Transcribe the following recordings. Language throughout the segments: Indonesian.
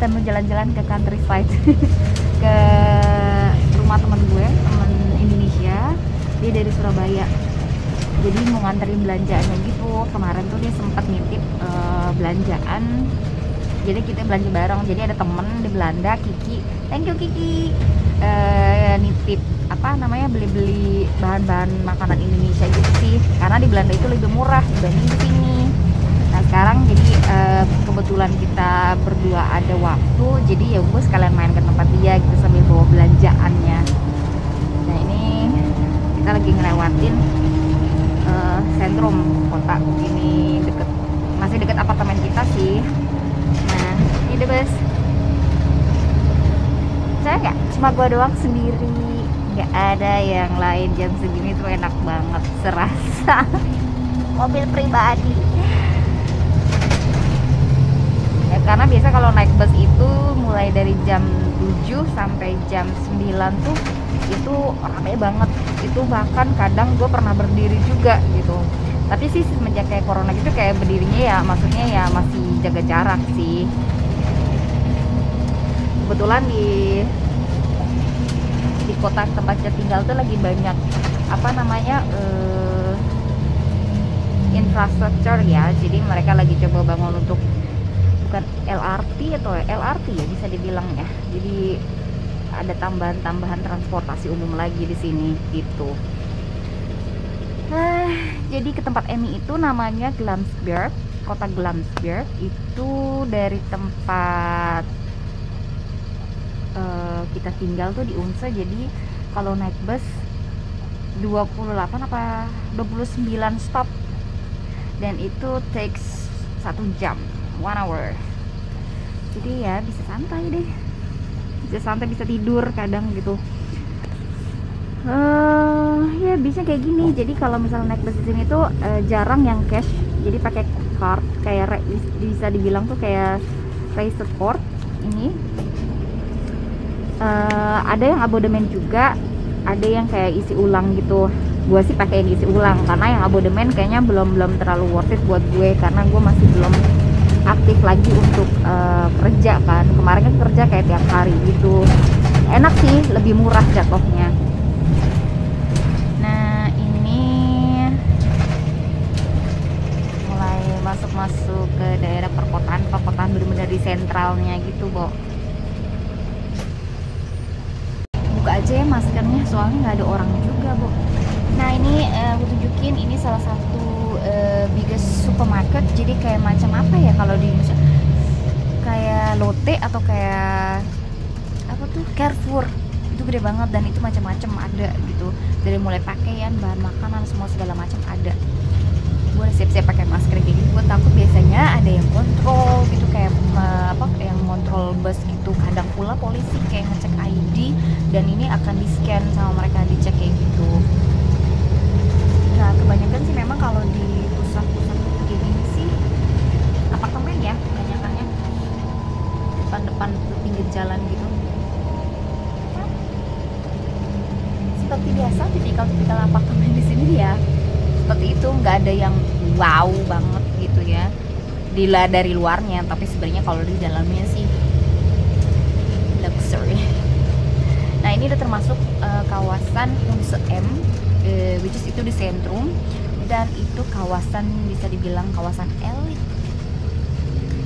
kita mau jalan-jalan ke countryside ke rumah temen gue, temen Indonesia, dia dari Surabaya, jadi mau nganterin belanjaannya gitu. Kemarin tuh dia sempat nitip belanjaan, jadi kita belanja bareng. Jadi ada temen di Belanda, Kiki, thank you Kiki, nitip apa namanya, beli-beli bahan-bahan makanan Indonesia gitu sih, karena di Belanda itu lebih murah dibanding di sini. Nah sekarang jadi kebetulan kita berdua ada waktu, jadi ya gue sekalian main ke tempat dia gitu sambil bawa belanjaannya. Nah ini kita lagi ngelewatin sentrum kota, ini deket, masih deket apartemen kita sih. Nah ini bus, saya nggak cuma gue doang sendiri, nggak ada yang lain. Jam segini tuh enak banget, serasa mobil pribadi ya, karena biasa kalau naik bus itu mulai dari jam 7 sampai jam 9 tuh itu rame banget. Itu bahkan kadang gue pernah berdiri juga gitu, tapi sih semenjak kayak corona gitu kayak berdirinya ya, maksudnya ya masih jaga jarak sih. Kebetulan di kota tempat saya tinggal tuh lagi banyak apa namanya infrastruktur ya, jadi mereka lagi coba bangun untuk bukan LRT atau LRT ya bisa dibilang ya, jadi ada tambahan transportasi umum lagi di sini gitu. Jadi ke tempat Emi itu namanya Glamsberg, kota Glamsberg. Itu dari tempat kita tinggal tuh di Unse. Jadi kalau naik bus 28 apa 29 stop, dan itu takes 1 jam, 1 hour. Jadi ya bisa santai deh, bisa santai, bisa tidur kadang gitu. Ya bisa kayak gini. Jadi kalau misalnya naik bus di sini tuh jarang yang cash, jadi pakai card, kayak bisa dibilang tuh kayak Racer Card ini. Ada yang abodemen juga, ada yang kayak isi ulang gitu. Gue sih pakai yang isi ulang karena yang abodemen kayaknya belum terlalu worth it buat gue, karena gue masih belum aktif lagi untuk kerja kan. Kemarin kan kerja kayak tiap hari gitu, enak sih, lebih murah jatuhnya. Nah ini mulai masuk ke daerah perkotaan bener-bener di sentralnya gitu, Bo. Buka aja ya maskernya, soalnya nggak ada orang juga, Bo. Nah ini aku tunjukin, ini salah satu biggest supermarket. Jadi kayak macam apa ya kalau di Indonesia, kayak Lotte atau kayak apa tuh, Carrefour. Itu gede banget dan itu macam-macam ada gitu, dari mulai pakaian, bahan makanan, semua segala macam ada. Gue siap-siap pakai masker kayak gitu, gue takut biasanya ada yang kontrol gitu, kayak apa, yang kontrol bus gitu. Kadang pula polisi kayak ngecek ID, dan ini akan di scan sama mereka, dicek kayak gitu. Nah kebanyakan sih memang kalau di pusat-pusat kayak gini sih apartemen ya, kebanyakannya depan pinggir jalan gitu. Seperti biasa tipikal apartemen di sini ya seperti itu, nggak ada yang wow banget gitu ya dari luarnya, tapi sebenarnya kalau di dalamnya sih luxury. Nah ini udah termasuk kawasan Unse M, which is itu di sentrum, dan itu kawasan bisa dibilang kawasan elit,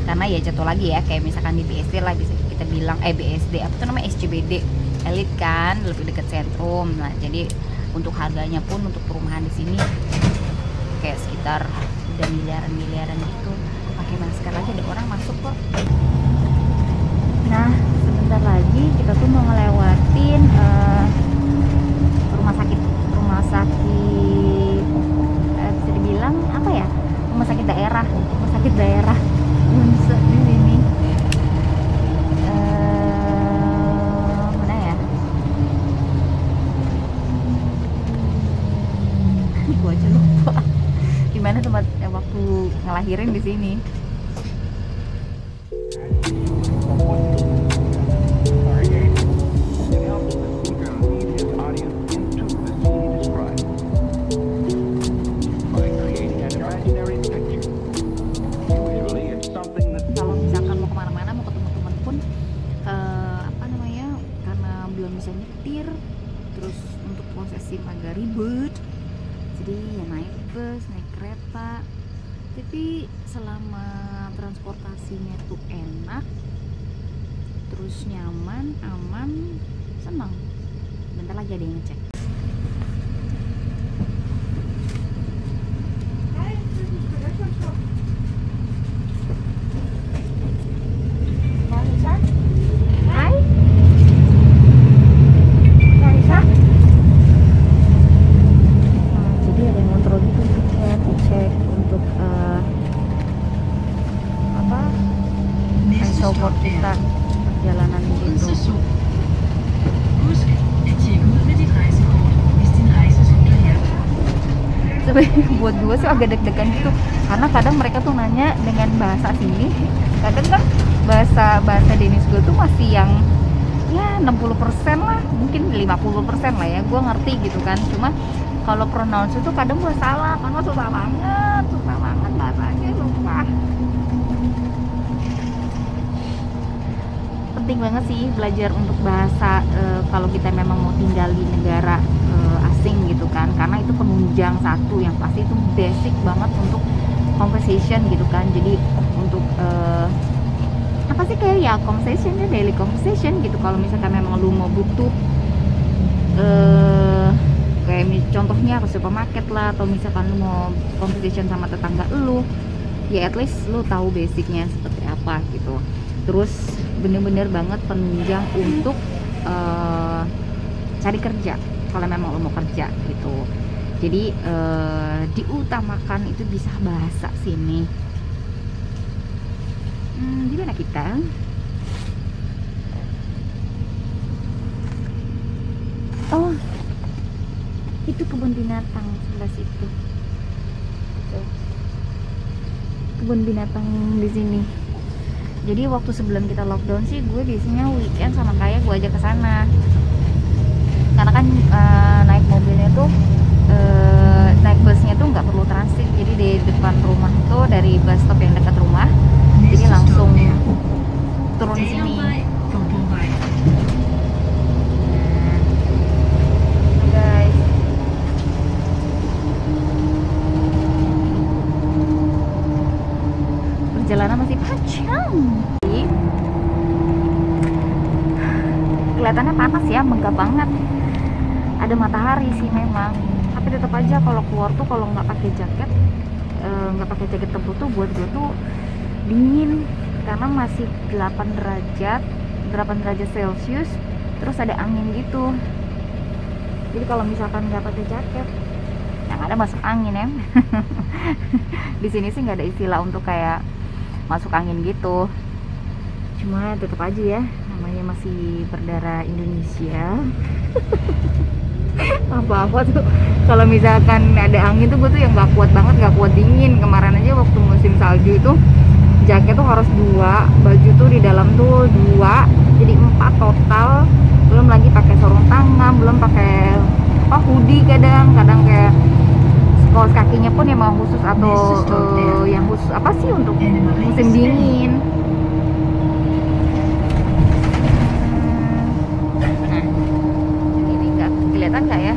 karena ya jatuh lagi ya kayak misalkan di BSD lah bisa kita bilang, BSD apa tuh namanya, SCBD elit kan, lebih dekat sentrum. Nah jadi untuk harganya pun untuk perumahan di sini kayak sekitar udah miliaran gitu. Pakai masker lagi ada orang masuk kok. Nah sebentar lagi kita tuh mau ngelewatin rumah sakit bisa dibilang apa ya, rumah sakit daerah Unse di sini. Mana ya? Gua aja lupa. Gimana tempat waktu ngelahirin di sini? parkir, terus untuk proses SIM agak ribet, jadi ya naik bus, naik kereta. Tapi selama transportasinya tuh enak, terus nyaman, aman, senang. Bentar lagi ada yang ngecek. Hai. Jadi ada yang kontrol gitu, tiket, cek untuk support kita perjalanan gitu. Sebenarnya buat gue sih agak deg-degan gitu, karena kadang mereka tuh nanya dengan bahasa sini, kadang kan bahasa Danish gue tuh masih yang ya 60% lah, mungkin 50% lah ya gue ngerti gitu kan. Cuma kalau pronounce itu kadang gue salah, karena susah banget bahasanya, sumpah. Penting banget sih belajar untuk bahasa kalau kita memang mau tinggal di negara asing gitu kan, karena itu penunjang satu yang pasti, itu basic banget untuk conversation gitu kan. Jadi untuk apa sih kayak ya conversation ya, daily conversation gitu. Kalau misalkan memang lu mau butuh kayak contohnya ke supermarket lah, atau misalkan lu mau conversation sama tetangga lu, ya at least lu tahu basicnya seperti apa gitu. Terus bener-bener banget penunjang untuk cari kerja kalau memang lo mau kerja gitu. Jadi diutamakan itu bisa bahasa sini. Di mana kita? Oh, itu kebun binatang sebelah situ. Tuh. Kebun binatang di sini. Jadi waktu sebelum kita lockdown sih, gue biasanya weekend sama kayak gue ajak ke sana. Karena kan naik mobilnya tuh, naik busnya tuh nggak perlu transit. Jadi di depan rumah tuh, dari bus stop yang dekat rumah, jadi langsung turun di sini. Guys, perjalanan masih panjang. Kelihatannya panas ya, megah banget. Ada matahari sih memang, tapi tetap aja kalau keluar tuh kalau nggak pakai jaket, nggak pakai jaket tebal tuh buat gue tuh dingin, karena masih 8 derajat Celcius, terus ada angin gitu. Jadi kalau misalkan nggak pakai jaket, yang ada masuk angin ya. Di sini sih nggak ada istilah untuk kayak masuk angin gitu. Cuma tetap aja ya, namanya masih berdarah Indonesia. Apa-apa tuh kalau misalkan ada angin tuh gue tuh yang nggak kuat banget, nggak kuat dingin. Kemarin aja waktu musim salju itu jaket tuh harus 2, baju tuh di dalam tuh 2, jadi 4 total. Belum lagi pakai sarung tangan, belum pakai hoodie, kadang kayak kaos kakinya pun emang khusus, atau yang khusus apa sih untuk musim dingin. Ini nggak kelihatan nggak ya?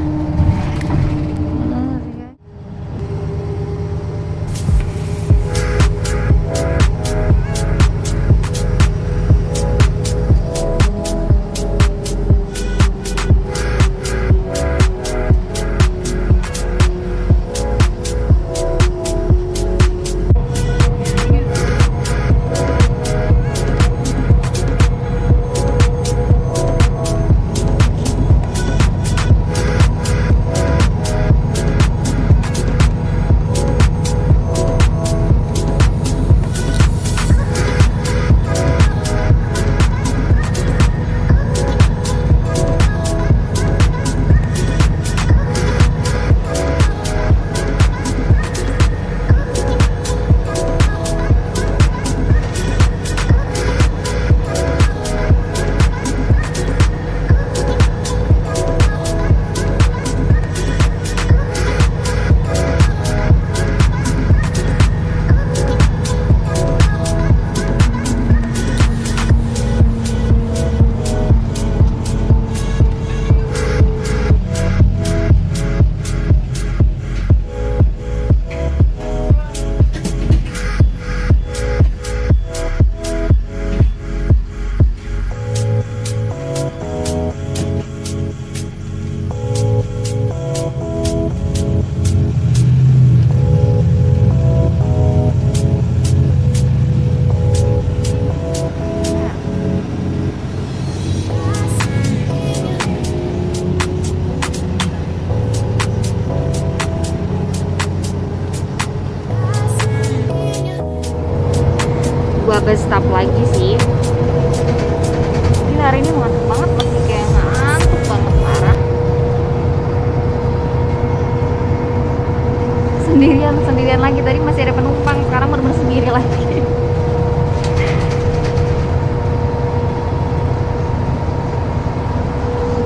sendirian lagi. Tadi masih ada penumpang, sekarang bener-bener sendiri lagi.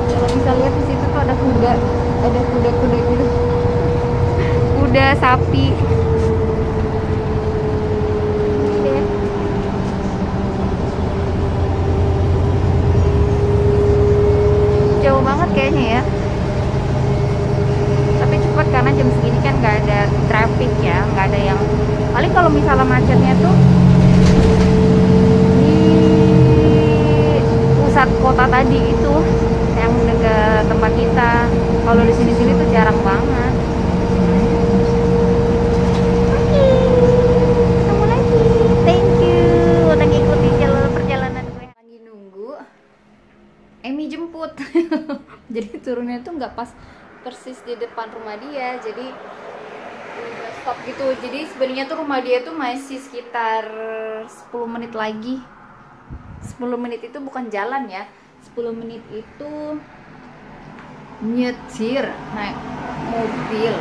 Kalau bisa lihat di situ tuh ada kuda gitu, kuda, sapi. Oke. Jauh banget kayaknya ya, tapi cepat karena jam segini kan nggak ada traffic ya, nggak ada yang, paling kalau misalnya macetnya tuh di pusat kota tadi itu yang dekat tempat kita. Kalau di sini tuh jarang banget. Oke, ketemu lagi. Thank you udah ngikutin perjalanan gue. Lagi nunggu Emi jemput. Jadi turunnya tuh nggak pas persis di depan rumah dia, jadi stop gitu. Jadi sebenarnya tuh rumah dia tuh masih sekitar 10 menit lagi. 10 menit itu bukan jalan ya, 10 menit itu nyetir naik mobil.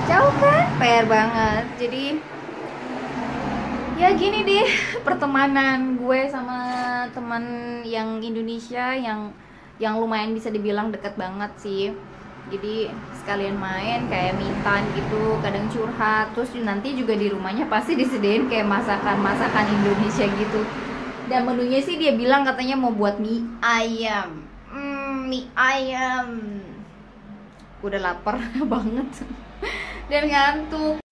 Jauh kan? PR banget. Jadi ya gini deh pertemanan gue sama teman yang Indonesia yang lumayan bisa dibilang deket banget sih. Jadi sekalian main kayak mintan gitu, kadang curhat, terus nanti juga di rumahnya pasti disediain kayak masakan Indonesia gitu. Dan menunya sih dia bilang katanya mau buat mie ayam. Mie ayam. Udah lapar banget dan ngantuk.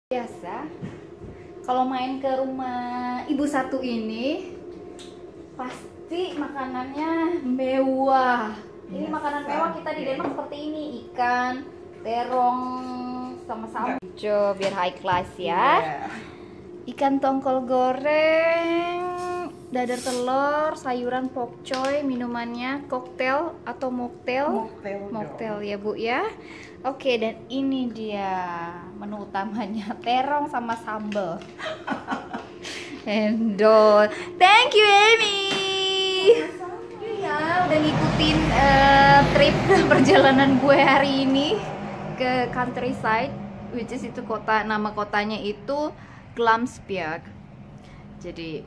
Biasa kalau main ke rumah ibu satu ini pasti makanannya mewah. Ini makanan mewah kita di Denmark seperti ini, ikan, terong sama sambal. Biar high class ya. Ikan tongkol goreng, dadar telur, sayuran pokcoy, minumannya koktail atau mocktail. Mocktail ya Bu ya. Oke, dan ini dia menu utamanya, terong sama sambal. Endol. Thank you Amy. Ya, udah ngikutin trip perjalanan gue hari ini ke countryside, which is itu kota, nama kotanya itu Glamsbjerg. Jadi